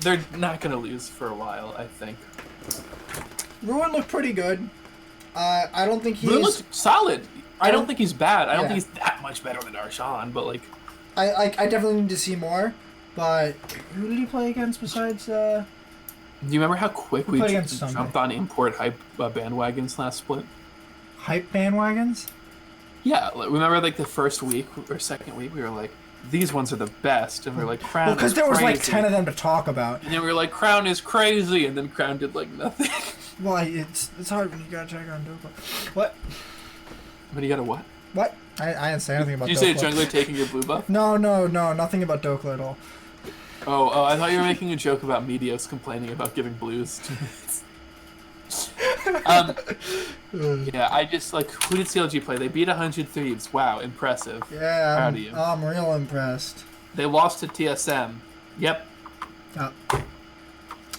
they're not going to lose for a while, I think. Ruin looked pretty good. I don't think he's... Ruin looked solid. I don't think he's bad. I don't think he's that much better than Darshan, but, like... I definitely need to see more, but who did he play against besides... Do you remember how quick we jumped on import hype bandwagons last split? Hype bandwagons? Yeah, remember, like, the first week or second week, we were like, these ones are the best, and we were like, Crown because there was like 10 of them to talk about. And then we were like, Crown is crazy, and then Crown did like nothing. Well, it's hard when you gotta check on Dokla. What? But you got a what? What? I didn't say anything about Did Dokla. you say jungler taking your blue buff? No, nothing about Dokla at all. Oh, I thought you were making a joke about Meteos complaining about giving blues. Yeah, I just, like, who did CLG play? They beat 100 Thieves. Wow, impressive. Yeah, Proud of you. I'm real impressed. They lost to TSM. Yep.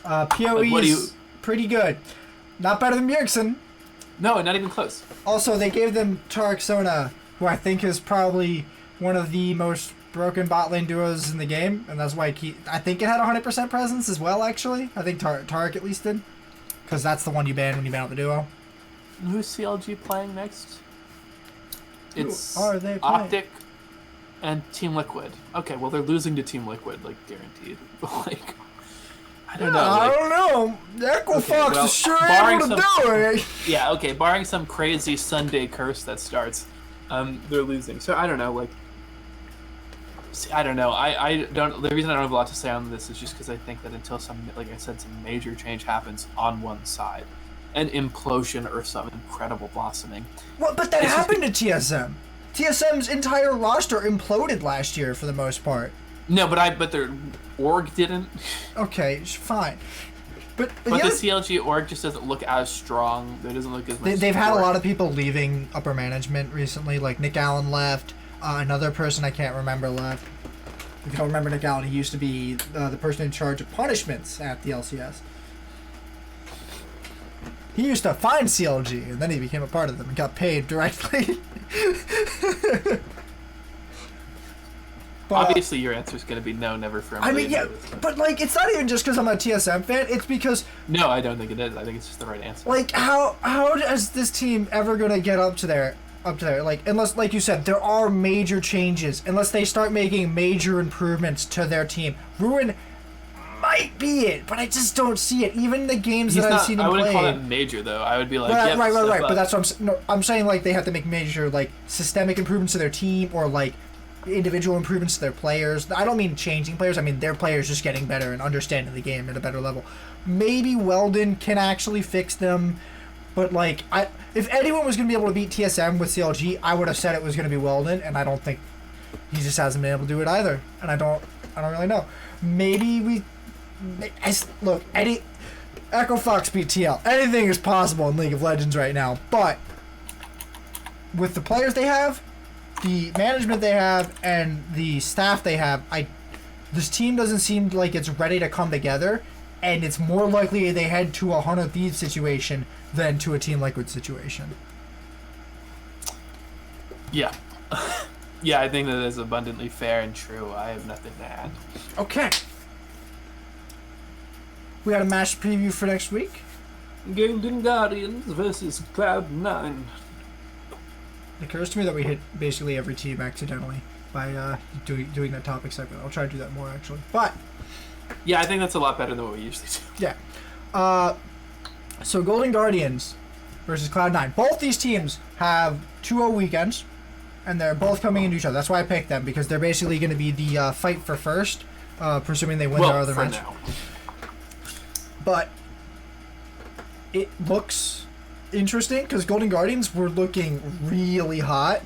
PoE is pretty good. Not better than Bjergsen. No, not even close. Also, they gave them Tarek, who I think is probably one of the most broken bot lane duos in the game, and that's why I think it had 100% presence as well, actually. I think Tarek at least did. Because that's the one you ban when you ban out the duo. Who's CLG playing next? It's Who are they playing? Optic and Team Liquid. Okay, well, they're losing to Team Liquid, like, guaranteed. Like, I don't know. I like, don't know. Equifax well, is sure barring able to do it. Yeah, okay, barring some crazy Sunday curse that starts, they're losing. So I don't know, like, I don't know. I don't. The reason I don't have a lot to say on this is just because I think that until some, like I said, some major change happens on one side, an implosion or some incredible blossoming. Well, but that happened to TSM. TSM's entire roster imploded last year for the most part. No, but their org didn't. Okay, fine. But the CLG org just doesn't look as strong. There doesn't look as much. They've had a lot of people leaving upper management recently. Like Nick Allen left. Another person I can't remember left. If you don't remember Nick Allen, he used to be the person in charge of punishments at the LCS. He used to find CLG, and then he became a part of them and got paid directly. But, obviously, your answer is going to be no, never for him. I mean, yeah, but like, it's not even just because I'm a TSM fan. It's because no, I don't think it is. I think it's just the right answer. Like, how is this team ever gonna get up to there? Like, unless, like you said, there are major changes. Unless they start making major improvements to their team, Ruin might be it, but I just don't see it. Even the games I've seen them play. I wouldn't call it major, though. I would be like, right. But that's what I'm saying. Like, they have to make major, like, systemic improvements to their team, or like individual improvements to their players. I don't mean changing players. I mean their players just getting better and understanding the game at a better level. Maybe Weldon can actually fix them, but like, if anyone was going to be able to beat TSM with CLG, I would have said it was going to be Weldon, and I don't think he just hasn't been able to do it either. And I don't really know. Maybe look, Echo Fox beat TL. Anything is possible in League of Legends right now, but with the players they have, the management they have, and the staff they have, this team doesn't seem like it's ready to come together, and it's more likely they head to a 100 Thieves situation than to a Team Liquid situation. Yeah. Yeah, I think that is abundantly fair and true. I have nothing to add. Okay. We got a match preview for next week. Golden Guardians versus Cloud9. It occurs to me that we hit basically every team accidentally by doing that topic segment. I'll try to do that more, actually. But yeah, I think that's a lot better than what we usually do. Yeah. So Golden Guardians versus Cloud9. Both these teams have 2-0 weekends, and they're both coming into each other. That's why I picked them, because they're basically going to be the fight for first, presuming they win their other match. Now. But it looks interesting, because Golden Guardians were looking really hot.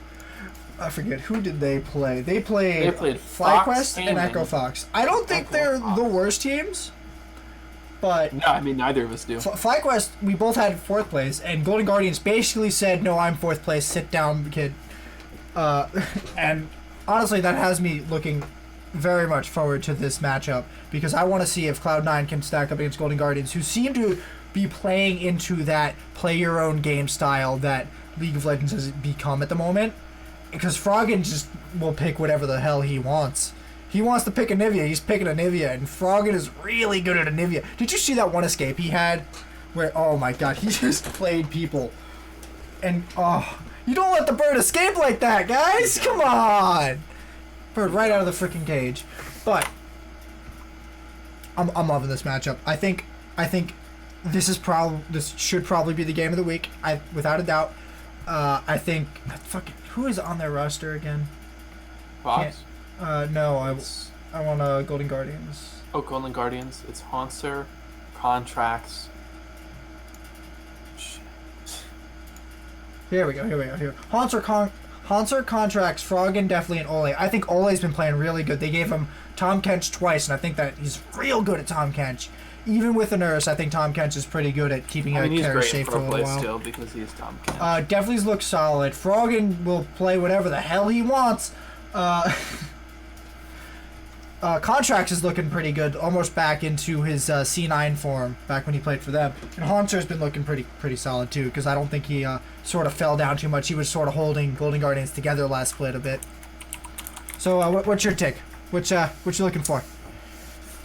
I forget, who did they play? They played FlyQuest and Echo Fox. I don't think they're the worst teams, but no, I mean, neither of us do. FlyQuest, we both had 4th place, and Golden Guardians basically said, "No, I'm 4th place. Sit down, kid." And honestly, that has me looking very much forward to this matchup, because I want to see if Cloud9 can stack up against Golden Guardians, who seem to be playing into that play your own game style that League of Legends has become at the moment. Because Froggen just will pick whatever the hell he wants. He wants to pick a Nivea, he's picking a Nivea, and Froggen is really good at a Nivea. Did you see that one escape he had? Where, oh my god, he just played people. And, you don't let the bird escape like that, guys! Come on! Bird right out of the freaking cage. But I'm loving this matchup. I think this should probably be the game of the week. Without a doubt. I think who is on their roster again? Fox? No, I want Golden Guardians. Oh, Golden Guardians. It's Haunter, Contracts. Here we go. Haunter contracts Froggen, definitely, and Ole. I think Ole's been playing really good. They gave him Tom Kench twice, and I think that he's real good at Tom Kench. Even with the nurse, I think Tom Kench is pretty good at keeping a character safe for a little while. Still because he's Tom Kench. Definitely looks solid. Froggen will play whatever the hell he wants. Contracts is looking pretty good, almost back into his C9 form, back when he played for them. And Haunter's been looking pretty solid too, because I don't think he sort of fell down too much. He was sort of holding Golden Guardians together last split a bit. So what's your take? What you looking for?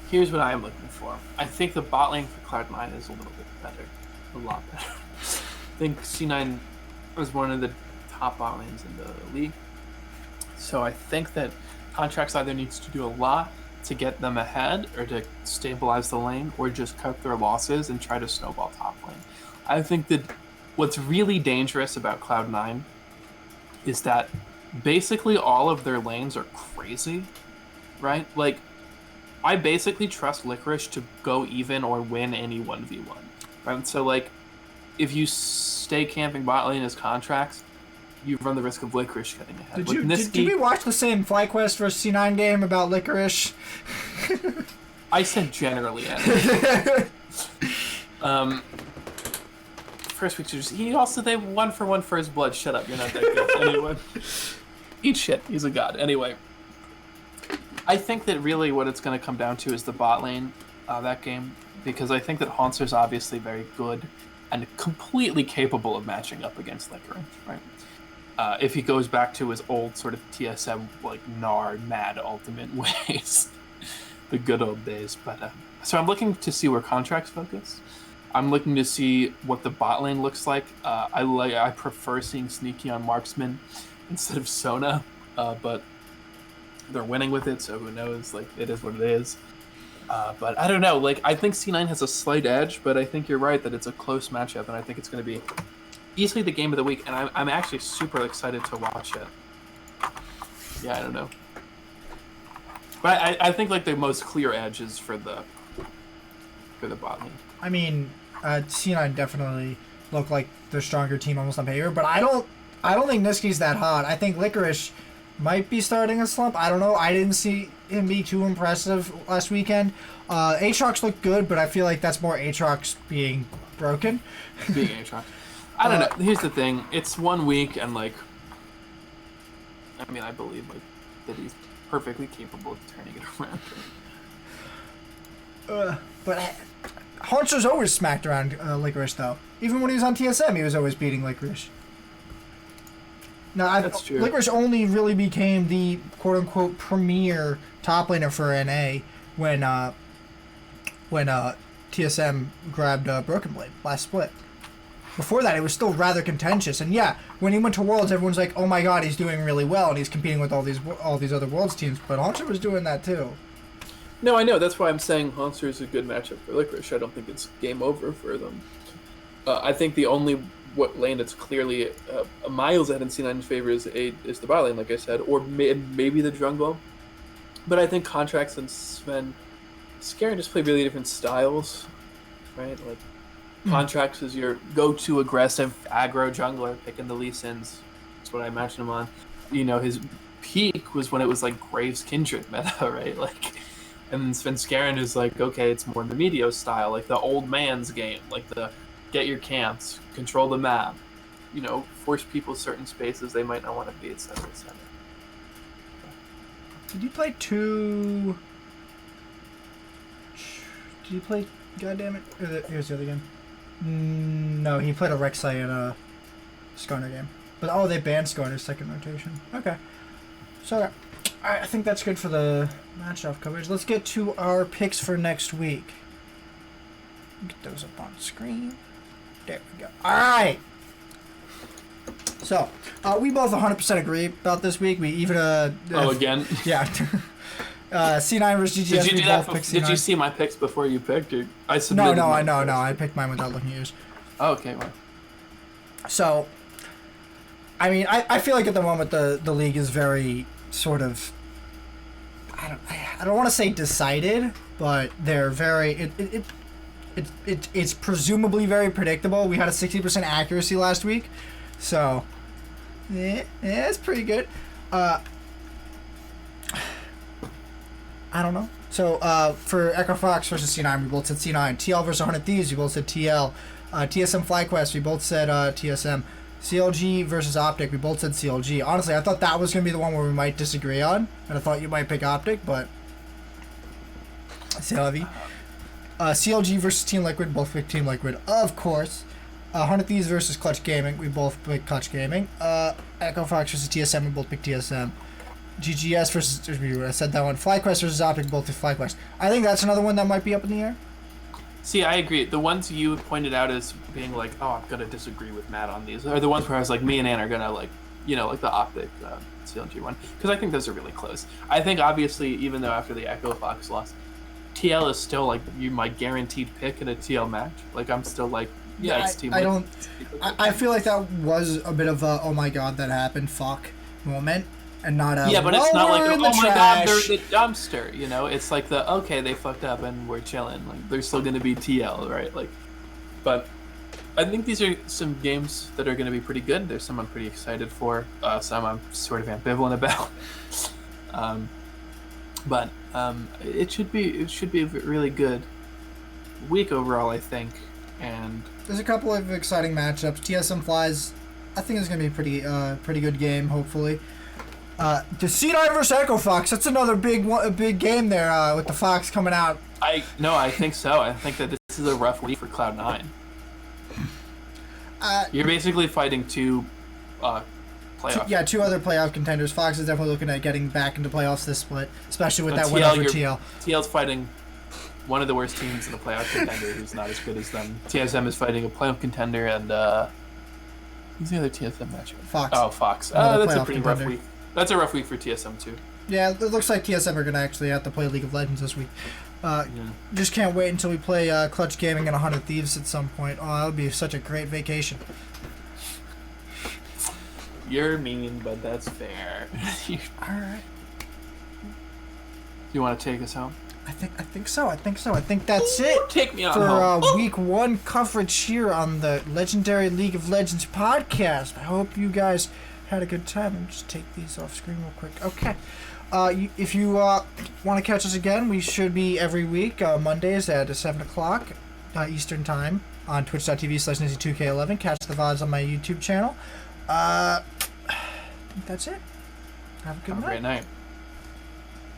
Here's what I am looking for. I think the bot lane for Cloud9 is a little bit better. A lot better. I think C9 was one of the top bot lanes in the league. So I think that Contracts either needs to do a lot to get them ahead or to stabilize the lane, or just cut their losses and try to snowball top lane. I think that what's really dangerous about Cloud9 is that basically all of their lanes are crazy, right? Like, I basically trust Licorice to go even or win any 1v1, right? So, like, if you stay camping bot lane as Contracts, you run the risk of Licorice getting ahead. Did we watch the same FlyQuest vs C9 game about Licorice? I said generally. First pictures. They 1-for-1 for his blood. Shut up, you're not that good. Anyway, eat shit. He's a god. Anyway, I think that really what it's going to come down to is the bot lane that game, because I think that Haunter's obviously very good and completely capable of matching up against Licorice, right? If he goes back to his old sort of TSM, like, mad ultimate ways. The good old days. But so I'm looking to see where Contracts focus. I'm looking to see what the bot lane looks like. I prefer seeing Sneaky on Marksman instead of Sona, but they're winning with it, so who knows? Like, it is what it is. But I don't know. Like, I think C9 has a slight edge, but I think you're right that it's a close matchup, and I think it's going to be easily the game of the week, and I'm actually super excited to watch it. Yeah, I don't know. But I think, like, the most clear edge is for the bot lane. I mean, C9 definitely look like the stronger team almost on paper, but I don't think Niski's that hot. I think Licorice might be starting a slump. I don't know. I didn't see him be too impressive last weekend. Aatrox looked good, but I feel like that's more Aatrox being broken. Being Aatrox. I don't know. Here's the thing. It's 1 week, and, like, I mean, I believe, like, that he's perfectly capable of turning it around. But Haunter's always smacked around Licorice, though. Even when he was on TSM, he was always beating Licorice. Now, that's true. Licorice only really became the quote-unquote premier top laner for NA when TSM grabbed Broken Blade last split. Before that, it was still rather contentious, and yeah, when he went to Worlds, everyone's like, "Oh my God, he's doing really well, and he's competing with all these other Worlds teams." But Haunter was doing that too. No, I know. That's why I'm saying Haunter is a good matchup for Licorice. I don't think it's game over for them. I think the only lane that's clearly miles ahead in C9's favor is the bot lane, like I said, or maybe the jungle. But I think Contracts and Sven Scarin just play really different styles, right? Like, Contracts is your go-to aggressive aggro jungler, picking the Lee Sins. That's what I imagine him on. You know, his peak was when it was like Graves Kindred meta, right? Like, and Sven Scarin is like, okay, it's more the Meteos style, like the old man's game, like the get your camps, control the map, you know, force people certain spaces they might not want to be, etc., etc. Did you play two? Did you play? Goddamn it! Here's the other game. No, he played a Rek'Sai in a Skarner game. But they banned Skarner's second rotation. Okay. So, alright, I think that's good for the matchup coverage. Let's get to our picks for next week. Get those up on screen. There we go. Alright! So, we both 100% agree about this week. We even... again? Yeah. C9 versus GGS. Did you do that? Did you see my picks before you picked? Or I submitted no. I picked mine without looking at yours. Oh, okay, well. So, I mean, I feel like at the moment the league is very sort of... I don't want to say decided, but they're very... It's presumably very predictable. We had a 60% accuracy last week. So, yeah, it's pretty good. I don't know. So, for Echo Fox versus C9, we both said C9. TL versus 100 Thieves, we both said TL. TSM FlyQuest, we both said TSM. CLG versus Optic, we both said CLG. Honestly, I thought that was going to be the one where we might disagree on, and I thought you might pick Optic, but c'est la vie. CLG versus Team Liquid, both picked Team Liquid, of course. 100 Thieves versus Clutch Gaming, we both picked Clutch Gaming. Echo Fox versus TSM, we both picked TSM. GGS versus, I said that one. FlyQuest versus Optic, both picked FlyQuest. I think that's another one that might be up in the air. See, I agree. The ones you pointed out as being like, oh, I'm going to disagree with Matt on these, are the ones where I was like, me and Ann are going to like, you know, like the Optic CLG one. Because I think those are really close. I think, obviously, even though after the Echo Fox loss, TL is still like my guaranteed pick in a TL match. Like, I'm still like, yeah, it's Team Liquid. I feel like that was a bit of a, oh my god, that happened, fuck moment. And not a, yeah, but it's not like, oh my god, they're trash. the dumpster, you know? It's like the, okay, they fucked up and we're chilling. Like, they're still going to be TL, right? Like, but I think these are some games that are going to be pretty good. There's some I'm pretty excited for. Some I'm sort of ambivalent about. But it should be a really good week overall, I think. And there's a couple of exciting matchups. TSM Flies, I think it's going to be a pretty good game, hopefully. The C9 versus Echo Fox. That's another big game there with the Fox coming out. I think so. I think that this is a rough week for Cloud9. You're basically fighting two playoff. Two other playoff contenders. Fox is definitely looking at getting back into playoffs this split, especially with that win over TL. TL's fighting one of the worst teams in the playoff contender who's not as good as them. TSM is fighting a playoff contender, and who's the other TSM matchup? Fox. Oh, Fox. That's a pretty rough week. That's a rough week for TSM too. Yeah, it looks like TSM are going to actually have to play League of Legends this week. Just can't wait until we play Clutch Gaming and 100 Thieves at some point. Oh, that would be such a great vacation. You're mean, but that's fair. Alright. You want to take us home? I think so. I think that's it. Take me on for home. week 1 coverage here on the legendary League of Legends podcast. I hope you guys had a good time. Let me just take these off screen real quick. Okay. If you want to catch us again, we should be every week, Mondays at 7 o'clock Eastern Time on twitch.tv/NizzyTV2K11. Catch the VODs on my YouTube channel. I think that's it. Have a good night. Have a great night.